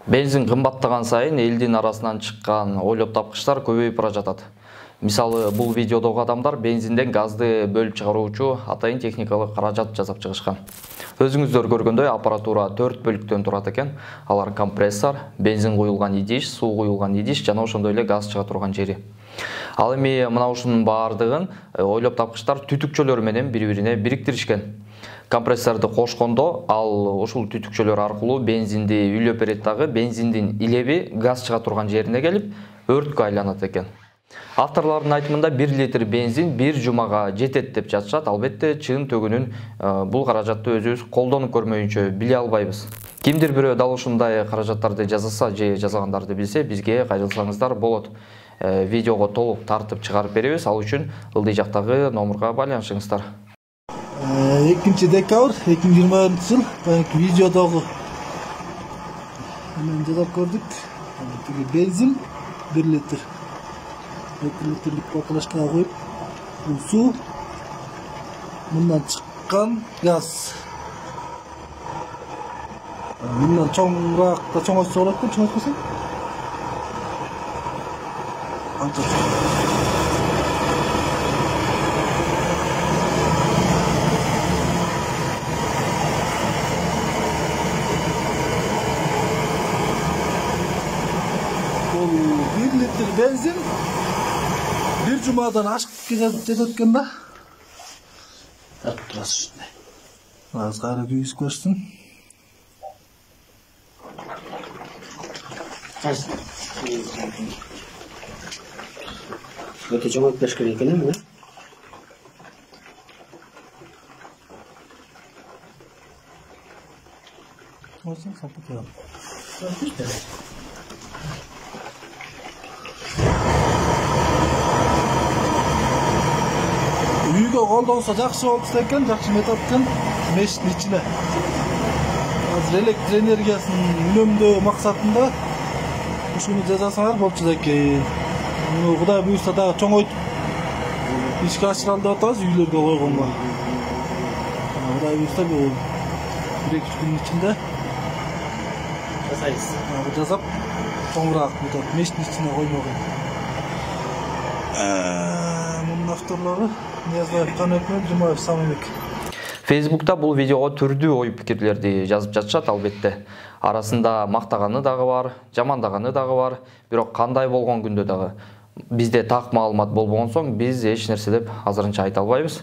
Бензин кымбаттаган сайын элдин арасынан чыккан ойлоп тапкычтар көбөйүп бара жатат. Мисалы, бул видеодогу адамдар бензинден газды бөлүп чыгаруучу атайын техникалык каражат жасап чыгышкан. Өзүңүздөр көргөндөй аппаратура 4 бөлүктөн турат экен. Алар компрессор, бензин куюлган идиш, суу куюлган идиш жана ошондой эле газ чыга турган жери. Ал эми мына ушунун баардыгын ойлоп тапкычтар түтүкчөлөр менен бири-бирине бириктиришкен. Компрессорду кошкондо ал ушул түтүкчөлөр аркылуу бензинди үйлөп берет дагы, бензиндин илеби газ чыга турган жерине келип өрткө айланат экен. Авторлордун айтымында 1 литр бензин 1 жумага жетет деп жатышат. Албетте чын төгүнүн бул каражатты өзүбүз колдонуп көрмөйүнчө биле албайбыз. Кимдир бирөө дал ушундай каражаттарды жасаса же жасагандарды билсе, бизге кайрылсаңыздар болот. Видеого толук тартып чыгарып беребиз. Ал үчүн ылдый жактагы номурга байланышыңыздар. 2 декабрь 2020 жыл видеодогу мен жасап көрдүк. Бензин 1 литр. 2 литрлик бутылкага коюп, бул суу, мындан чыккан газ. Мындан чоңраакта чоңойтса болот го, чоңойтпасаң? Бул 1 литр бензин 1 жумадан ашык жетет экен да. Тартып турасыз ушундай. Аз кайра күйүп көрсүн. Өтө чоңойт бериш керек экен эми. Болсун сапат алам. Үйгө колдонсо жакшы болду экен, жакшы методдон мештин ичине. Азыр электр энергиясын үнөмдөө максатында ушуну жасасаңар болчу экен. Муну Кудай буйрса дагы чоңойтуп ишке ашыра деп атабыз үйлөргө койгонго. Кудай буйрса бул 1-2 күнүн ичинде Жасайбыз. Жасап чоңураак метод мештин ичине коймогон. Мунун авторлору Ниязбаев Каныкмек, Жумаев Самимек. Facebook'ta бул видеого түрдүү ой пикирлерди жазып жатышат, албетте. Арасында мактаганы дагы бар, жамандаганы дагы бар, бирок кандай болгон күндө дагы бизде так маалымат болбогон соң биз эч нерсе деп азырынча айта албайбыз.